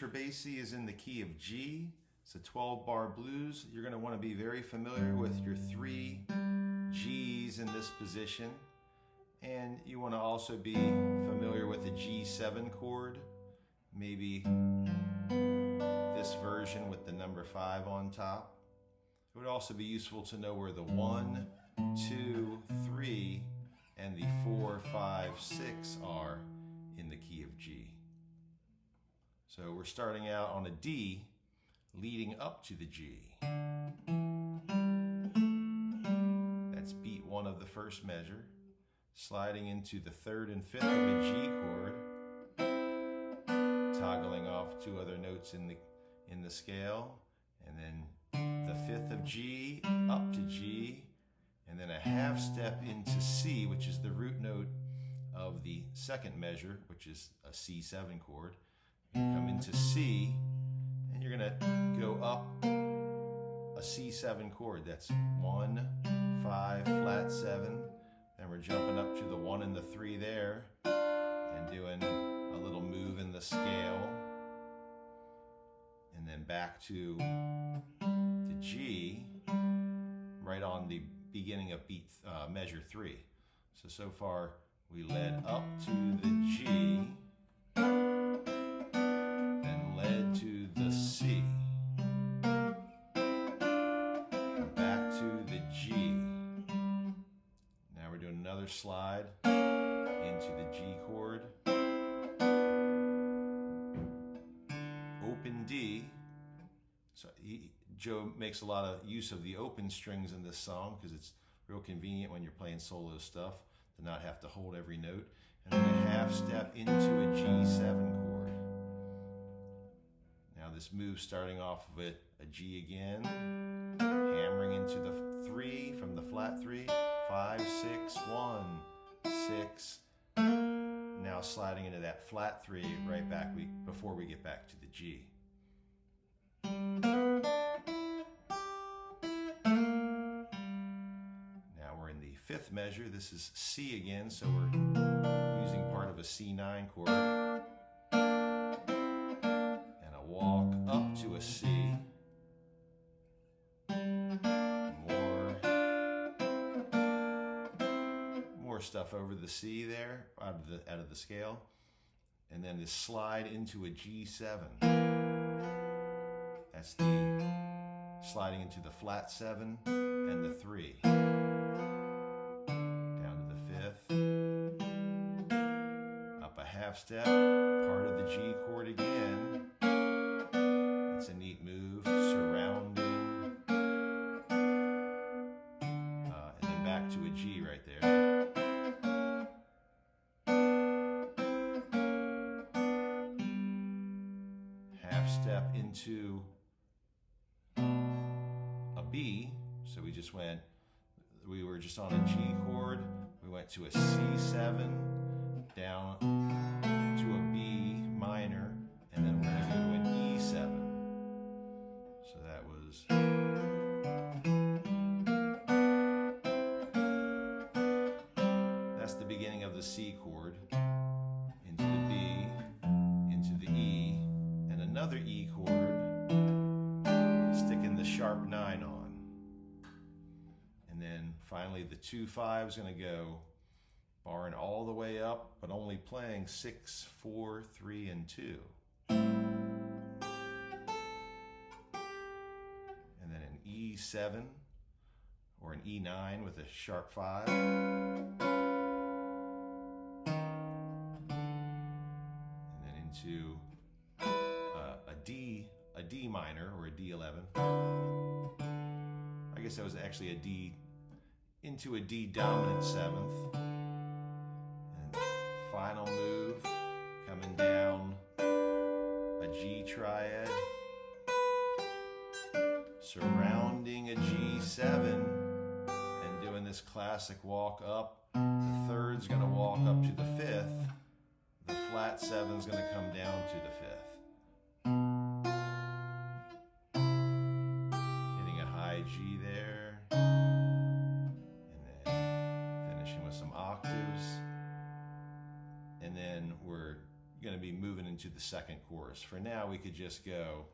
for Basie is in the key of G. It's a 12-bar blues. You're going to want to be very familiar with your 3 G's in this position. And you want to also be familiar with the G7 chord. Maybe this version with the number 5 on top. It would also be useful to know where the 1, 2, 3, and the 4, 5, 6 are in the key of G. So we're starting out on a D, leading up to the G. That's beat 1 of the first measure, sliding into the 3rd and 5th of a G chord, toggling off 2 other notes in the scale, and then the 5th of G up to G, and then a half step into C, which is the root note of the 2nd measure, which is a C7 chord. You come into C, and you're going to go up a C7 chord. That's 1, 5, flat 7. Then we're jumping up to the 1 and the 3 there, and doing a little move in the scale. And then back to G, right on the beginning of beat measure 3. So far we led up to the G, then led to the C, back to the G. Now we're doing another slide into the G chord, open D. So Joe makes a lot of use of the open strings in this song because it's real convenient when you're playing solo stuff to not have to hold every note. And then a half step into a G7 chord. Now this move starting off with a G again, hammering into the 3 from the flat 3, 5, 6, 1, 6. Now sliding into that flat 3 right back before we get back to the G. Now we're in the 5th measure. This is C again, so we're using part of a C9 chord. And a walk up to a C. More stuff over the C there, out of the scale. And then this slide into a G7. That's the sliding into the flat 7 and the 3. Down to the 5th. Up a half step, part of the G chord again. It's a neat move, surrounding. And then back to a G right there. Half step into a B, so we were just on a G chord, we went to a C7, down to a B minor, and then we're going to go to an E7. So that was that's the beginning of the C chord, into the B, into the E, and another E chord, sticking the sharp 9 on. And then finally the 2-5 is going to go barring all the way up, but only playing 6, 4, 3, and 2. And then an E7 or an E9 with a sharp 5. And then into a D minor or a D11. I guess that was actually a D into a D dominant 7th. And final move, coming down a G triad, surrounding a G7, and doing this classic walk up. The 3rd's going to walk up to the 5th. The flat 7's going to come down to the 5th. High G there, and then finishing with some octaves, and then we're going going to be moving into the second chorus. For now, we could just go